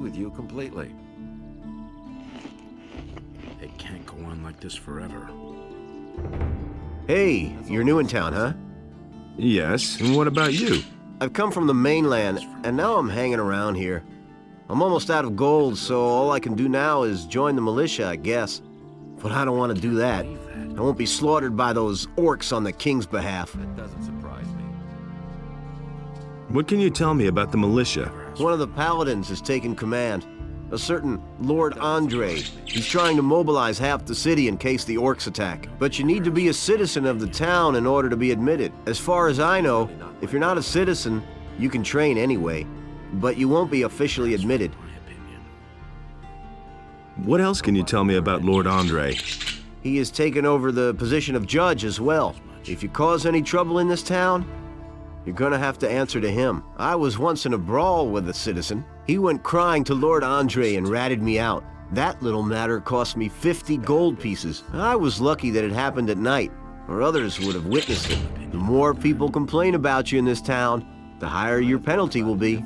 with you completely. It can't go on like this forever. Hey, you're new in town, huh? Yes, and what about you? I've come from the mainland, and now I'm hanging around here. I'm almost out of gold, so all I can do now is join the militia, I guess. But I don't want to do that. I won't be slaughtered by those orcs on the king's behalf. That doesn't surprise me. What can you tell me about the militia? One of the paladins has taken command. A certain Lord Andre. He's trying to mobilize half the city in case the orcs attack. But you need to be a citizen of the town in order to be admitted. As far as I know, if you're not a citizen, you can train anyway. But you won't be officially admitted. What else can you tell me about Lord Andre? He has taken over the position of judge as well. If you cause any trouble in this town, you're gonna have to answer to him. I was once in a brawl with a citizen. He went crying to Lord Andre and ratted me out. That little matter cost me 50 gold pieces. I was lucky that it happened at night, or others would have witnessed it. The more people complain about you in this town, the higher your penalty will be.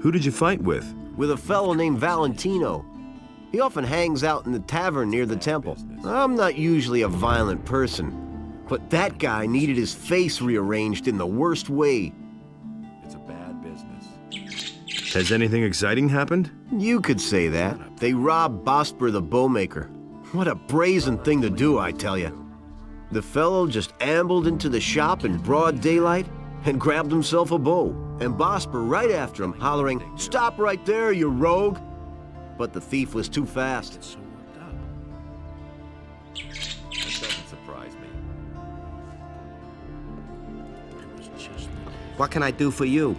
Who did you fight with? With a fellow named Valentino. He often hangs out in the tavern near the temple. I'm not usually a violent person, but that guy needed his face rearranged in the worst way. It's a bad business. Has anything exciting happened? You could say that. They robbed Bosper the bowmaker. What a brazen thing to do, I tell you. The fellow just ambled into the shop in broad daylight and grabbed himself a bow. And Bosper right after him, hollering, "Stop right there, you rogue!" But the thief was too fast. It's so worked up. That doesn't surprise me. It was just... What can I do for you?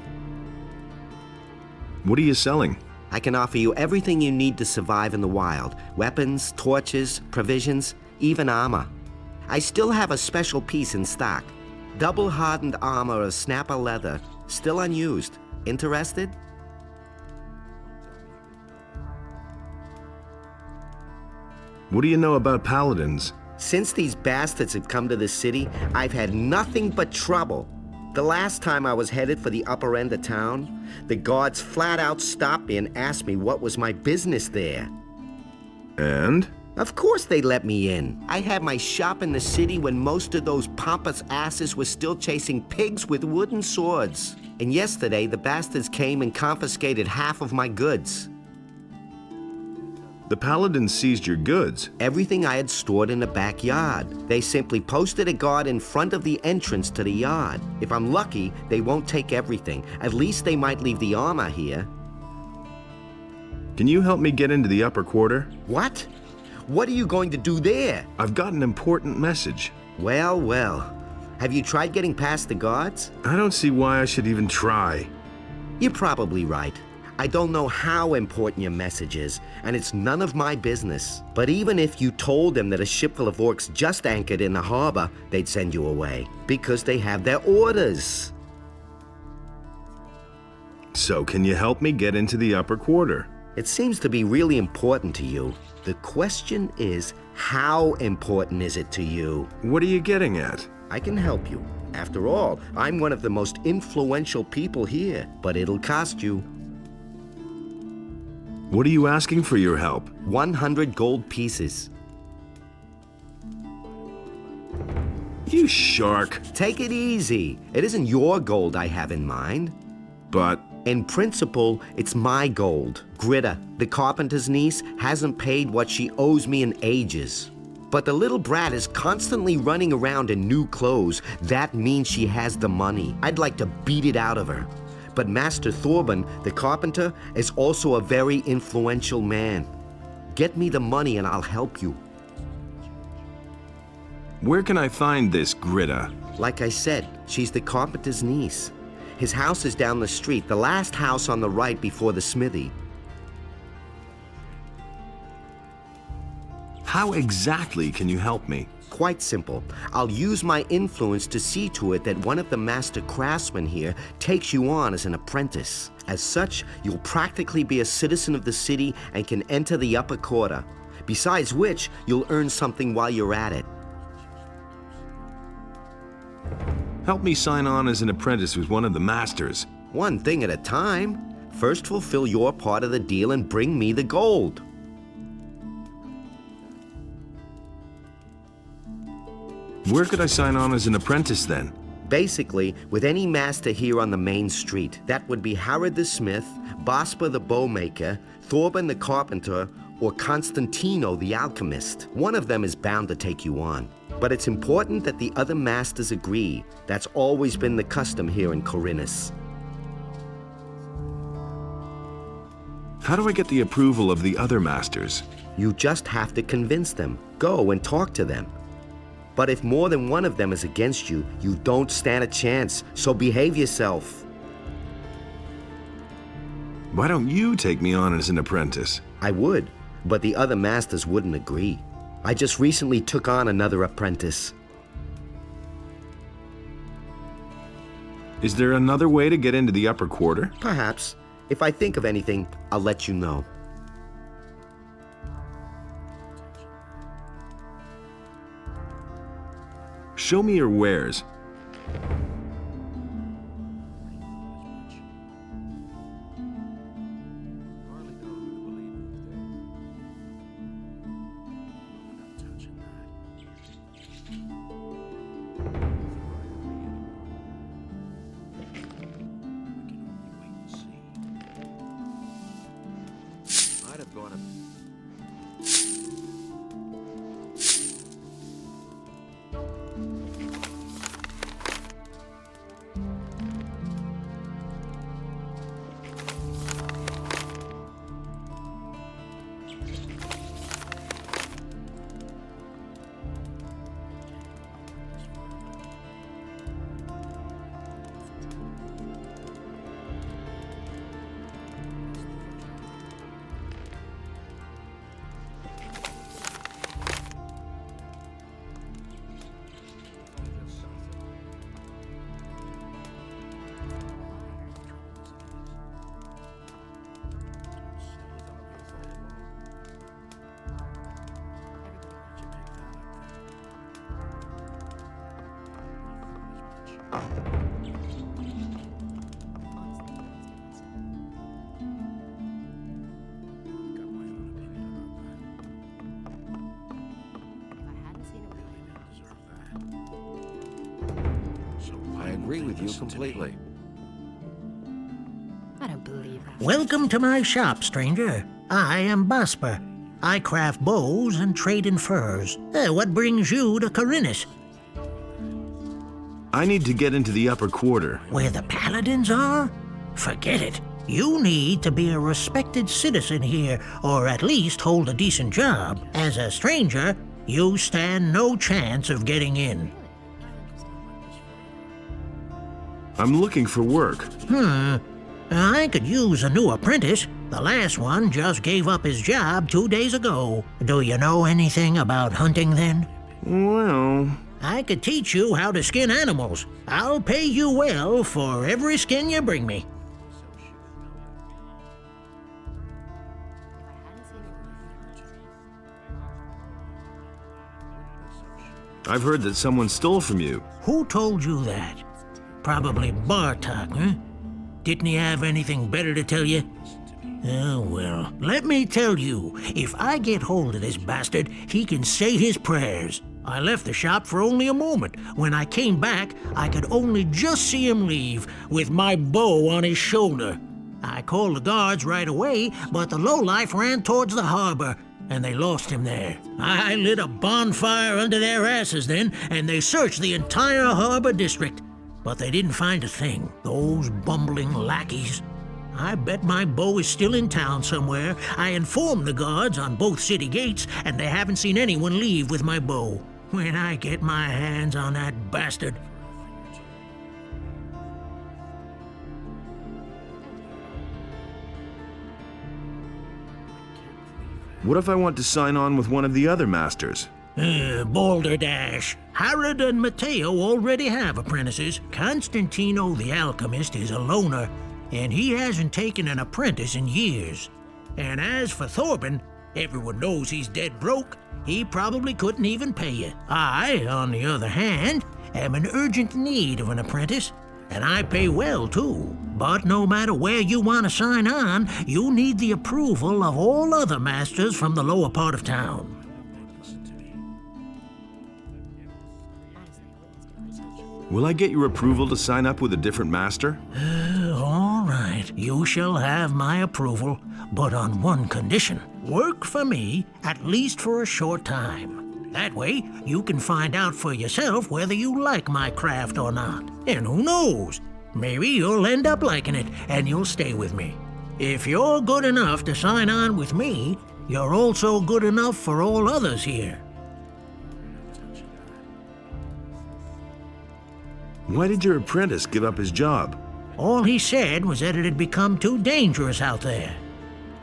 What are you selling? I can offer you everything you need to survive in the wild. Weapons, torches, provisions, even armor. I still have a special piece in stock. Double hardened armor of snapper leather, still unused. Interested? What do you know about paladins? Since these bastards have come to the city, I've had nothing but trouble. The last time I was headed for the upper end of town, the guards flat out stopped me and asked me what was my business there. And? Of course they let me in. I had my shop in the city when most of those pompous asses were still chasing pigs with wooden swords. And yesterday, the bastards came and confiscated half of my goods. The paladins seized your goods. Everything I had stored in the backyard. They simply posted a guard in front of the entrance to the yard. If I'm lucky, they won't take everything. At least they might leave the armor here. Can you help me get into the upper quarter? What? What are you going to do there? I've got an important message. Well, well. Have you tried getting past the guards? I don't see why I should even try. You're probably right. I don't know how important your message is, and it's none of my business. But even if you told them that a ship full of orcs just anchored in the harbor, they'd send you away, because they have their orders. So can you help me get into the upper quarter? It seems to be really important to you. The question is, how important is it to you? What are you getting at? I can help you. After all, I'm one of the most influential people here, but it'll cost you. What are you asking for your help? 100 gold pieces. You shark. Take it easy. It isn't your gold I have in mind. But In principle, it's my gold. Gritta, the carpenter's niece, hasn't paid what she owes me in ages. But the little brat is constantly running around in new clothes. That means she has the money. I'd like to beat it out of her. But Master Thorben, the carpenter, is also a very influential man. Get me the money and I'll help you. where can I find this Gritta? Like I said, she's the carpenter's niece. His house is down the street, the last house on the right before the smithy. How exactly can you help me? Quite simple. I'll use my influence to see to it that one of the master craftsmen here takes you on as an apprentice. As such, you'll practically be a citizen of the city and can enter the upper quarter. Besides which, you'll earn something while you're at it. Help me sign on as an apprentice with one of the masters. One thing at a time. First fulfill your part of the deal and bring me the gold. Where could I sign on as an apprentice then? Basically, with any master here on the main street, that would be Harrod the smith, Bospa the bowmaker, Thorben the carpenter, or Constantino the alchemist. One of them is bound to take you on. But it's important that the other masters agree. That's always been the custom here in Corinus. How do I get the approval of the other masters? You just have to convince them. Go and talk to them. But if more than one of them is against you, you don't stand a chance, so behave yourself. Why don't you take me on as an apprentice? I would, but the other masters wouldn't agree. I just recently took on another apprentice. Is there another way to get into the upper quarter? Perhaps. If I think of anything, I'll let you know. Show me your wares. I agree with you completely. I don't believe that. Welcome to my shop, stranger. I am Bospa. I craft bows and trade in furs. What brings you to Corinus? I need to get into the upper quarter. Where the paladins are? Forget it. You need to be a respected citizen here, or at least hold a decent job. As a stranger, you stand no chance of getting in. I'm looking for work. I could use a new apprentice. The last one just gave up his job 2 days ago. Do you know anything about hunting then? Well, I could teach you how to skin animals. I'll pay you well for every skin you bring me. I've heard that someone stole from you. Who told you that? Probably Bartok, huh? Didn't he have anything better to tell you? Oh, well, let me tell you, if I get hold of this bastard, he can say his prayers. I left the shop for only a moment. When I came back, I could only just see him leave, with my bow on his shoulder. I called the guards right away, but the lowlife ran towards the harbor, and they lost him there. I lit a bonfire under their asses then, and they searched the entire harbor district. But they didn't find a thing, those bumbling lackeys. I bet my bow is still in town somewhere. I informed the guards on both city gates, and they haven't seen anyone leave with my bow. When I get my hands on that bastard... What if I want to sign on with one of the other masters? Balderdash. Harrod and Matteo already have apprentices. Constantino the alchemist is a loner, and he hasn't taken an apprentice in years. And as for Thorben, everyone knows he's dead broke. He probably couldn't even pay you. I, on the other hand, am in urgent need of an apprentice. And I pay well, too. But no matter where you want to sign on, you need the approval of all other masters from the lower part of town. Will I get your approval to sign up with a different master? All right, you shall have my approval, but on one condition. Work for me, at least for a short time. That way, you can find out for yourself whether you like my craft or not. And who knows? Maybe you'll end up liking it, and you'll stay with me. If you're good enough to sign on with me, you're also good enough for all others here. Why did your apprentice give up his job? All he said was that it had become too dangerous out there.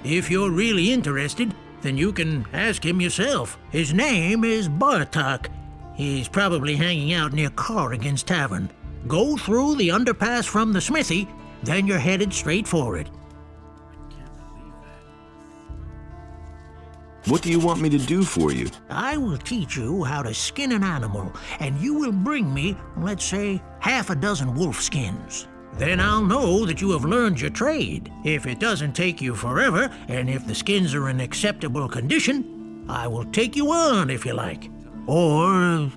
If you're really interested, then you can ask him yourself. His name is Bartok. He's probably hanging out near Corrigan's Tavern. Go through the underpass from the smithy, then you're headed straight for it. What do you want me to do for you? I will teach you how to skin an animal, and you will bring me, let's say, half a dozen wolf skins. Then I'll know that you have learned your trade. If it doesn't take you forever, and if the skins are in acceptable condition, I will take you on if you like. Or,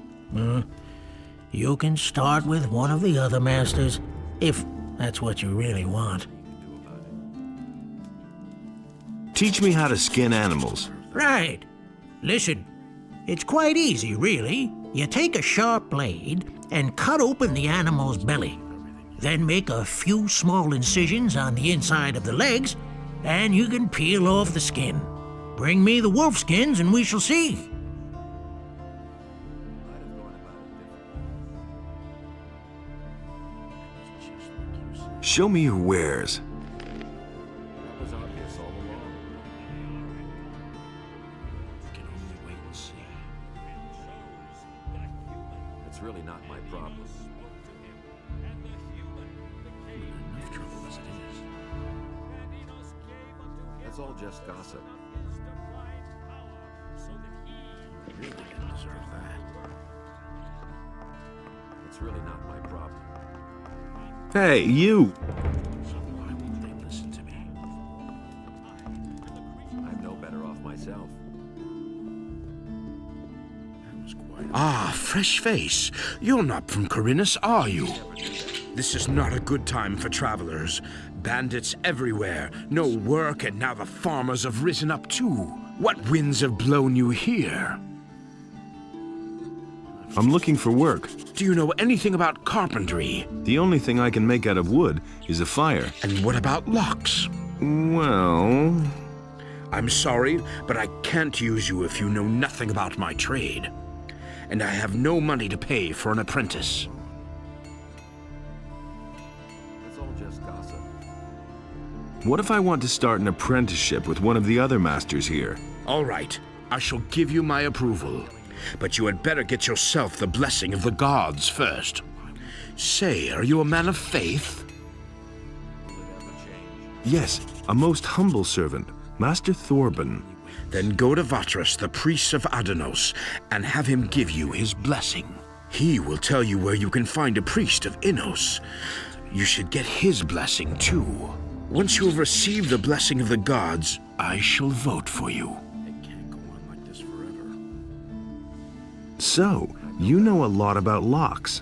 you can start with one of the other masters, if that's what you really want. Teach me how to skin animals. Right. Listen, it's quite easy, really. You take a sharp blade and cut open the animal's belly. Then make a few small incisions on the inside of the legs, and you can peel off the skin. Bring me the wolf skins and we shall see. Show me your wares. That was obvious all along. We can only wait and see. It's really not my problem. I'm in enough trouble as it is. That's all just gossip. I really didn't deserve that. It's really not my problem. Hey, you! So why won't they listen to me? I'm no better off myself. That was quite Ah, fresh face. You're not from Corinus, are you? This is not a good time for travelers. Bandits everywhere, no work, and now the farmers have risen up too. What winds have blown you here? I'm looking for work. Do you know anything about carpentry? The only thing I can make out of wood is a fire. And what about locks? Well... I'm sorry, but I can't use you if you know nothing about my trade. And I have no money to pay for an apprentice. It's all just gossip. What if I want to start an apprenticeship with one of the other masters here? All right, I shall give you my approval. But you had better get yourself the blessing of the gods first. Say, are you a man of faith? Will it ever change? Yes, a most humble servant, Master Thorben. Then go to Vatras, the priest of Adanos, and have him give you his blessing. He will tell you where you can find a priest of Innos. You should get his blessing too. Once you have received the blessing of the gods, I shall vote for you. It can't go on like this forever. So, you know a lot about locks.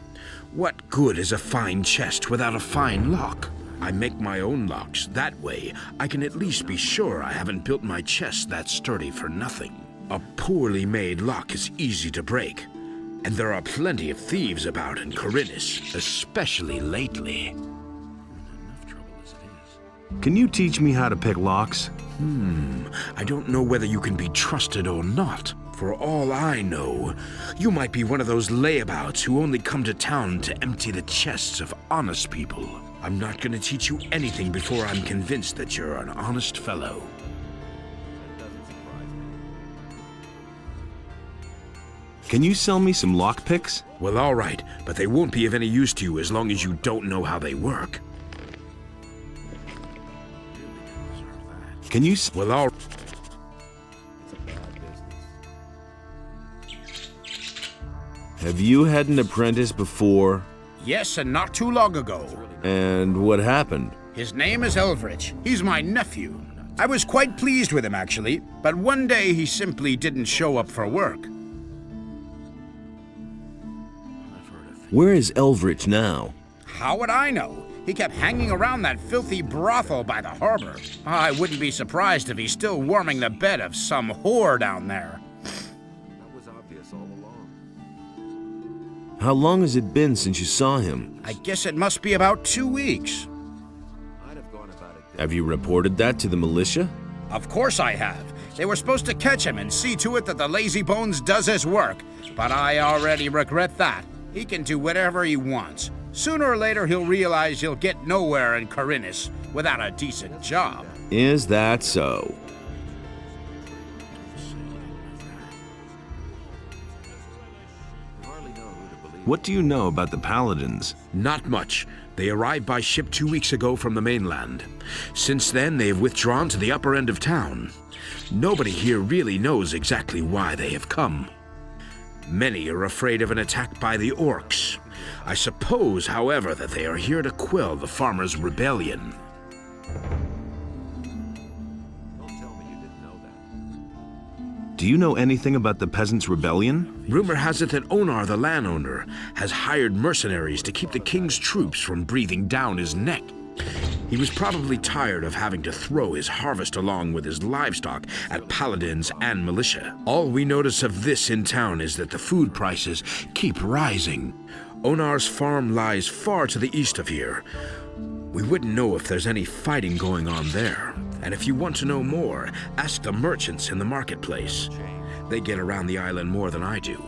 What good is a fine chest without a fine lock? I make my own locks. That way, I can at least be sure I haven't built my chest that sturdy for nothing. A poorly made lock is easy to break. And there are plenty of thieves about in Corinus, especially lately. I'm in enough trouble as it is. Can you teach me how to pick locks? I don't know whether you can be trusted or not. For all I know, you might be one of those layabouts who only come to town to empty the chests of honest people. I'm not going to teach you anything before I'm convinced that you're an honest fellow. That doesn't surprise me. Can you sell me some lockpicks? Well, all right, but they won't be of any use to you as long as you don't know how they work. Really didn't deserve that. Can you Well, all It's a bad business. Have you had an apprentice before? Yes, and not too long ago. And what happened? His name is Elvrich. He's my nephew. I was quite pleased with him, actually, but one day he simply didn't show up for work. Where is Elvrich now? How would I know? He kept hanging around that filthy brothel by the harbor. I wouldn't be surprised if he's still warming the bed of some whore down there. That was obvious all along. How long has it been since you saw him? I guess it must be about 2 weeks. I'd have gone about it. Have you reported that to the militia? Of course I have. They were supposed to catch him and see to it that the lazy bones does his work. But I already regret that. He can do whatever he wants. Sooner or later he'll realize he'll get nowhere in Corinus without a decent job. Is that so? What do you know about the Paladins? Not much. They arrived by ship 2 weeks ago from the mainland. Since then, they have withdrawn to the upper end of town. Nobody here really knows exactly why they have come. Many are afraid of an attack by the orcs. I suppose, however, that they are here to quell the farmers' rebellion. Don't tell me you didn't know that. Do you know anything about the Peasants' Rebellion? Rumor has it that Onar, the landowner, has hired mercenaries to keep the king's troops from breathing down his neck. He was probably tired of having to throw his harvest along with his livestock at paladins and militia. All we notice of this in town is that the food prices keep rising. Onar's farm lies far to the east of here. We wouldn't know if there's any fighting going on there. And if you want to know more, ask the merchants in the marketplace. They get around the island more than I do.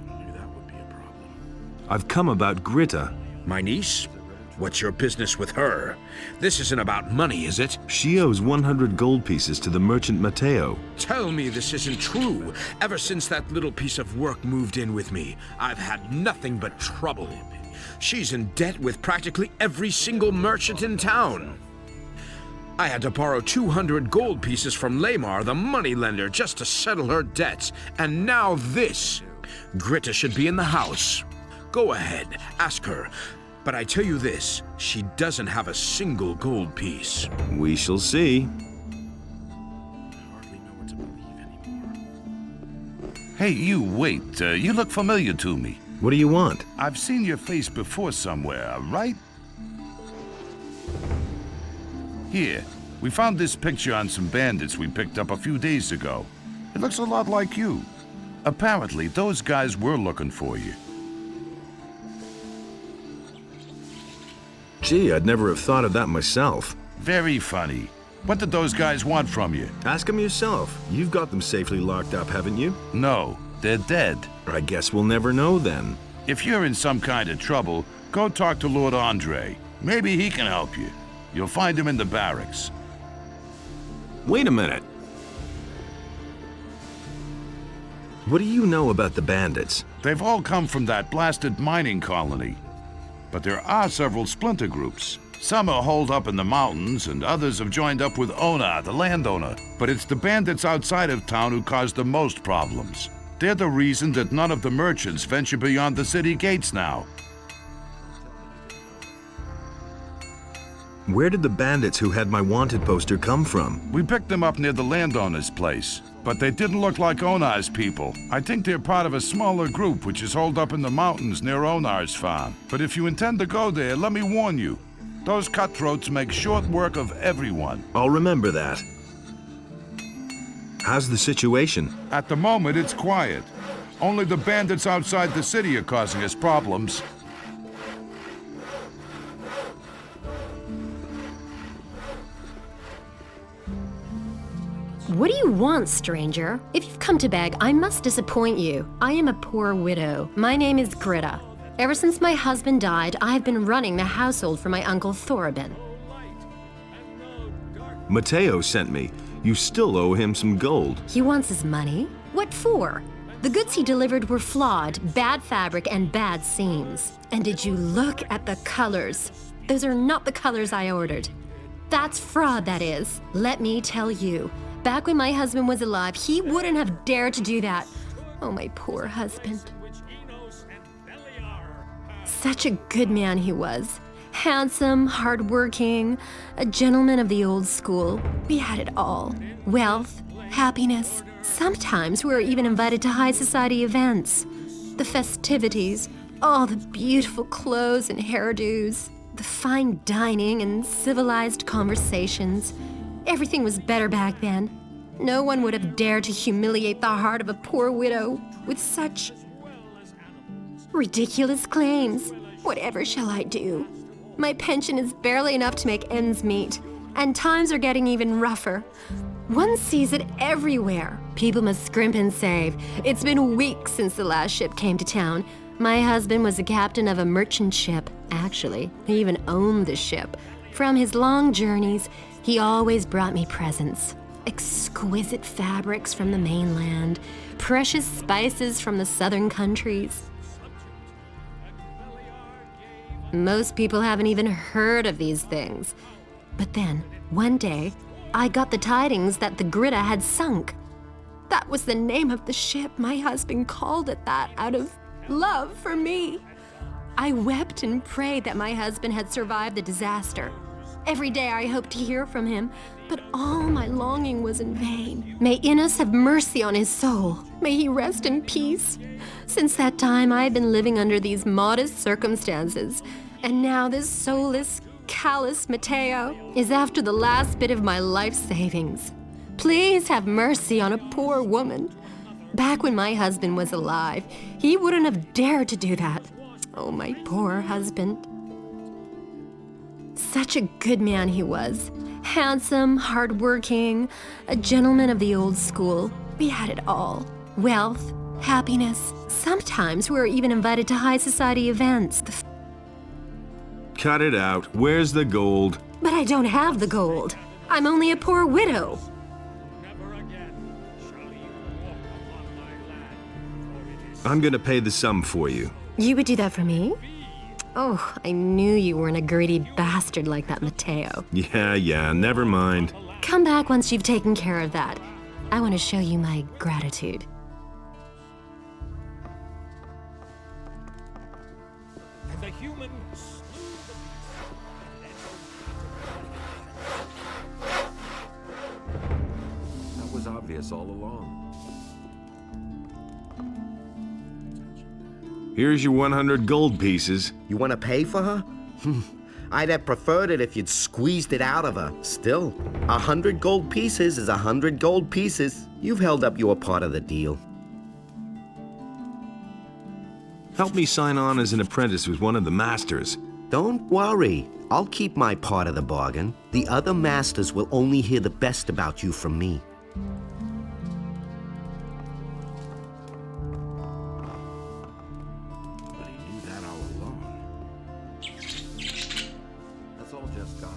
I knew that would be a problem. I've come about Gritta. My niece? What's your business with her? This isn't about money, is it? She owes 100 gold pieces to the merchant Matteo. Tell me this isn't true. Ever since that little piece of work moved in with me, I've had nothing but trouble. She's in debt with practically every single merchant in town. I had to borrow 200 gold pieces from Lamar, the moneylender, just to settle her debts. And now this. Gritta should be in the house. Go ahead, ask her. But I tell you this, she doesn't have a single gold piece. We shall see. I hardly know what to believe anymore. Hey, you, wait. You look familiar to me. What do you want? I've seen your face before somewhere, right? Here, we found this picture on some bandits we picked up a few days ago. It looks a lot like you. Apparently, those guys were looking for you. Gee, I'd never have thought of that myself. Very funny. What did those guys want from you? Ask them yourself. You've got them safely locked up, haven't you? No, they're dead. I guess we'll never know then. If you're in some kind of trouble, go talk to Lord Andre. Maybe he can help you. You'll find him in the barracks. Wait a minute. What do you know about the bandits? They've all come from that blasted mining colony. But there are several splinter groups. Some are holed up in the mountains, and others have joined up with Onar, the landowner. But it's the bandits outside of town who cause the most problems. They're the reason that none of the merchants venture beyond the city gates now. Where did the bandits who had my wanted poster come from? We picked them up near the landowner's place, but they didn't look like Onar's people. I think they're part of a smaller group which is holed up in the mountains near Onar's farm. But if you intend to go there, let me warn you, those cutthroats make short work of everyone. I'll remember that. How's the situation? At the moment, it's quiet. Only the bandits outside the city are causing us problems. What do you want, stranger? If you've come to beg, I must disappoint you. I am a poor widow. My name is Gritta. Ever since my husband died, I have been running the household for my uncle Thorabin. Matteo sent me. You still owe him some gold. He wants his money? What for? The goods he delivered were flawed, bad fabric, and bad seams. And did you look at the colors? Those are not the colors I ordered. That's fraud, that is. Let me tell you. Back when my husband was alive, he wouldn't have dared to do that. Oh, my poor husband. Such a good man he was. Handsome, hardworking, a gentleman of the old school. We had it all. Wealth, happiness. Sometimes we were even invited to high society events. The festivities, all the beautiful clothes and hairdos, the fine dining and civilized conversations. Everything was better back then. No one would have dared to humiliate the heart of a poor widow with such ridiculous claims. Whatever shall I do? My pension is barely enough to make ends meet, and times are getting even rougher. One sees it everywhere. People must scrimp and save. It's been weeks since the last ship came to town. My husband was the captain of a merchant ship. Actually, he even owned the ship. From his long journeys, he always brought me presents. Exquisite fabrics from the mainland, precious spices from the southern countries. Most people haven't even heard of these things. But then, one day, I got the tidings that the Gritta had sunk. That was the name of the ship. My husband called it that out of love for me. I wept and prayed that my husband had survived the disaster. Every day I hoped to hear from him, but all my longing was in vain. May Innes have mercy on his soul. May he rest in peace. Since that time, I have been living under these modest circumstances, and now this soulless, callous Matteo is after the last bit of my life savings. Please have mercy on a poor woman. Back when my husband was alive, he wouldn't have dared to do that. Oh, my poor husband. Such a good man he was. Handsome, hardworking, a gentleman of the old school. We had it all. Wealth, happiness. Sometimes we were even invited to high society events. Cut it out. Where's the gold? But I don't have the gold. I'm only a poor widow. I'm gonna pay the sum for you. You would do that for me? Oh, I knew you weren't a greedy bastard like that Matteo. Yeah, never mind. Come back once you've taken care of that. I want to show you my gratitude. The human That was obvious all along. Here's your 100 gold pieces. You want to pay for her? I'd have preferred it if you'd squeezed it out of her. Still, 100 gold pieces is 100 gold pieces. You've held up your part of the deal. Help me sign on as an apprentice with one of the masters. Don't worry. I'll keep my part of the bargain. The other masters will only hear the best about you from me. But he knew that all along. That's all just Gothic.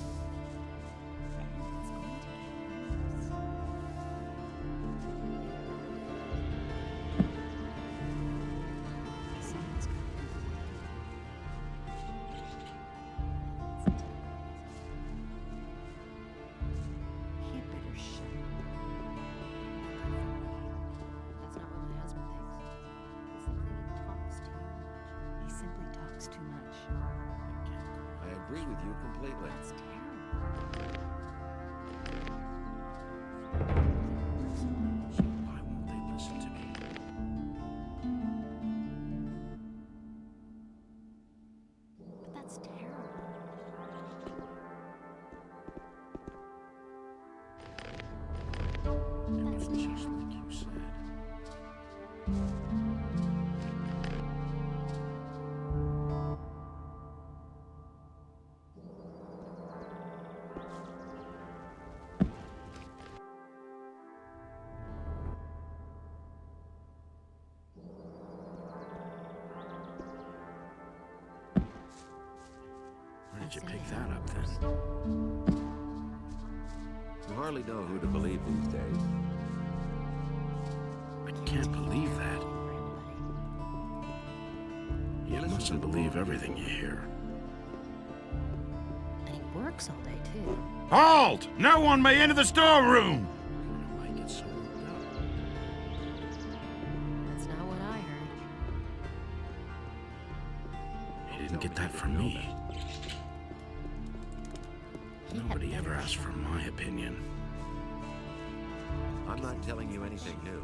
I agree with you completely. Why won't they listen to me? That's terrible. It was just like you said. Where did you pick that up then? You hardly know who to believe these days. I can't believe that. You mustn't believe everything you hear. And he works all day, too. Halt! No one may enter the storeroom! Why do I get so worked up? That's not what I heard. He didn't get that from me. Nobody ever asked for my opinion. I'm not telling you anything new.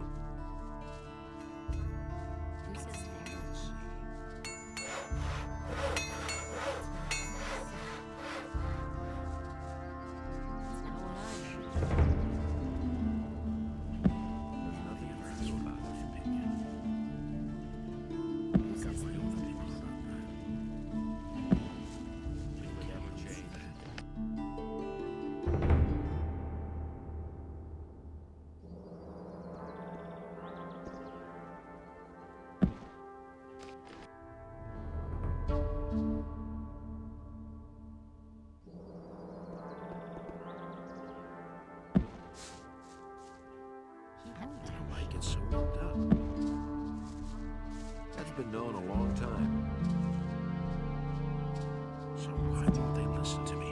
Why get so worked up? That's been known a long time. So why won't they listen to me?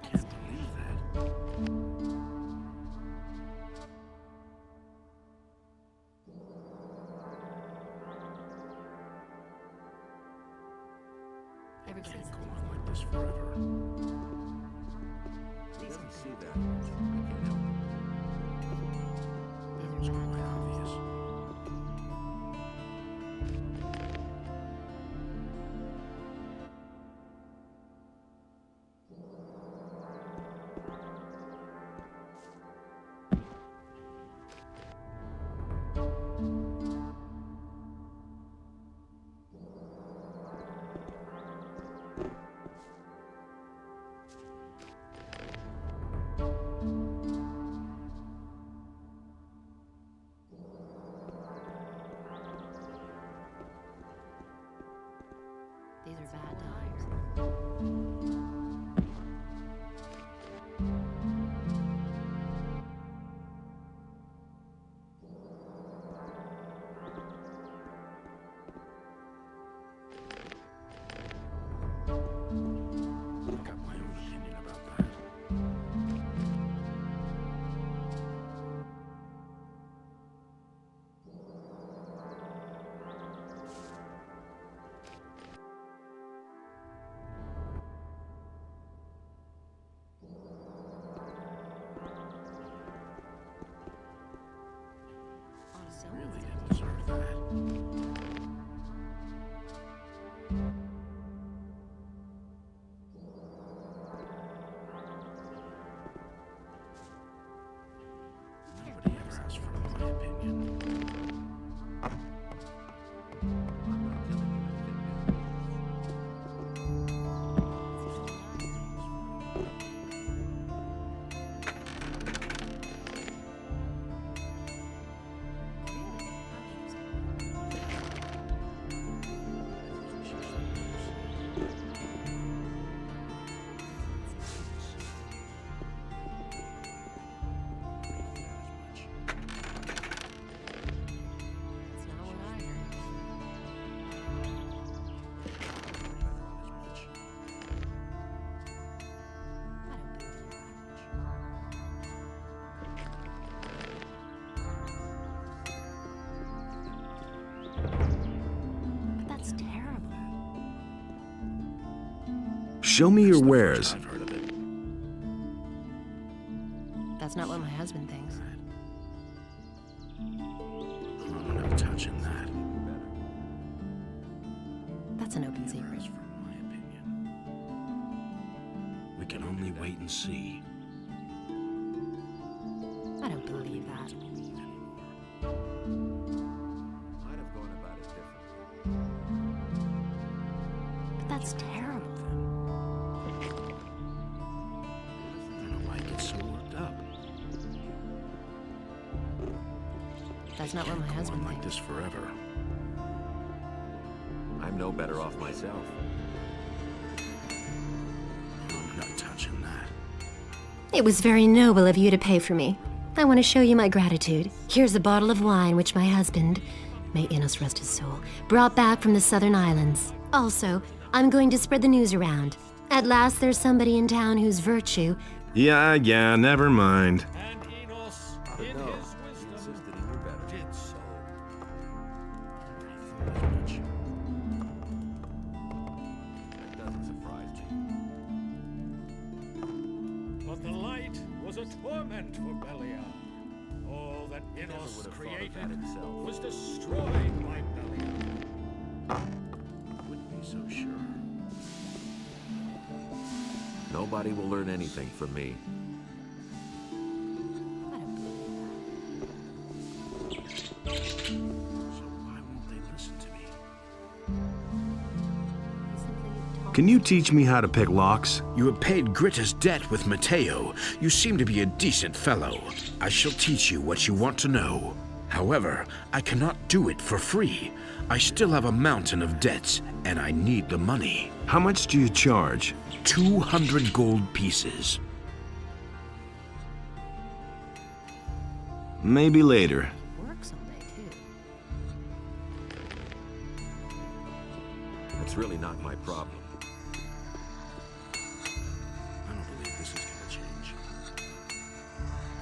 Can't believe that. It can't go on like this forever. He doesn't see that. I can't help it. That was quite obvious. These are bad times. I've got my own opinion about that. Really didn't deserve that. Nobody ever asked for my opinion. I'm not telling you anything new. That's not what I heard. I don't believe you. But that's terrible. Show me your wares. I've heard of it. husband thinks. I'm not touching that. That's an open secret. That's from my opinion. We can only wait and see. I don't believe that. I'd have gone about it differently. But that's terrible. I don't know why I get so worked up. That's not what my Can't go husband on like thinks. this forever. I'm no better off myself. I'm not touching that. It was very noble of you to pay for me. I want to show you my gratitude. Here's a bottle of wine which my husband, may Enos rest his soul, brought back from the southern islands. Also, I'm going to spread the news around. At last there's somebody in town whose virtue... Yeah, never mind. And Enos, I don't know. He insisted he knew better. did so. That doesn't surprise me. But the light was a torment for Belial. All that Never Enos would have thought of created that himself. was destroyed by Belial. Wouldn't be so sure. Nobody will learn anything from me. I don't believe that. So why won't they listen to me? He simply Can you teach me how to pick locks? You have paid Gritta's debt with Mateo. You seem to be a decent fellow. I shall teach you what you want to know. However, I cannot do it for free. I still have a mountain of debts, and I need the money. How much do you charge? 200 gold pieces. Maybe later. works all day, too. That's really not my problem. I don't believe this is gonna change.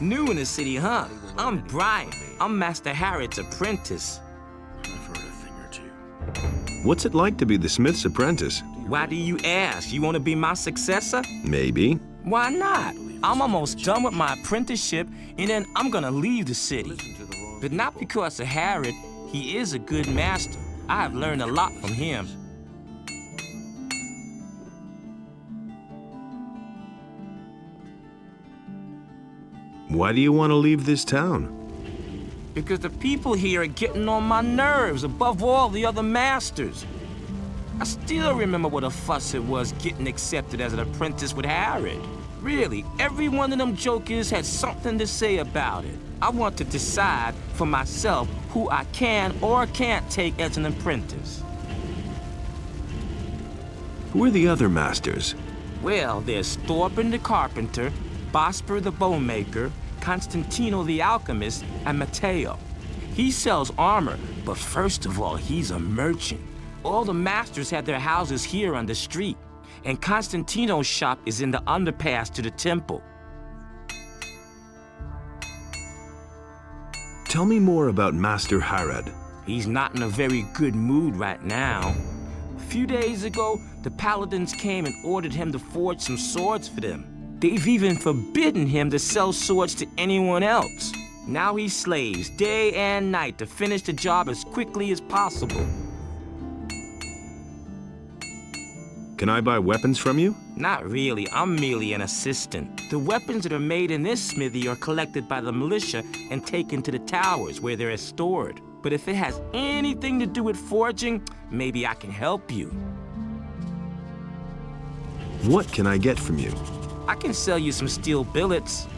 New in the city, huh? I'm Brian. I'm Master Harrod's apprentice. I've heard a thing or two. What's it like to be the smith's apprentice? Why do you ask? You want to be my successor? Maybe. Why not? I'm almost done with my apprenticeship, and then I'm gonna leave the city. Listen to the wrong But not people. because of Harrod. He is a good master. I have learned a lot from him. Why do you want to leave this town? Because the people here are getting on my nerves above all the other masters. I still remember what a fuss it was getting accepted as an apprentice with Harrod. Really, every one of them jokers had something to say about it. I want to decide for myself who I can or can't take as an apprentice. Who are the other masters? Well, there's Thorben the carpenter, Bosper the bowmaker, Constantino the alchemist, and Matteo. He sells armor, but first of all, he's a merchant. All the masters have their houses here on the street, and Constantino's shop is in the underpass to the temple. Tell me more about Master Harrod. He's not in a very good mood right now. A few days ago, the paladins came and ordered him to forge some swords for them. They've even forbidden him to sell swords to anyone else. Now he slaves day and night to finish the job as quickly as possible. Can I buy weapons from you? Not really, I'm merely an assistant. The weapons that are made in this smithy are collected by the militia and taken to the towers where they're stored. But if it has anything to do with forging, maybe I can help you. What can I get from you? I can sell you some steel billets.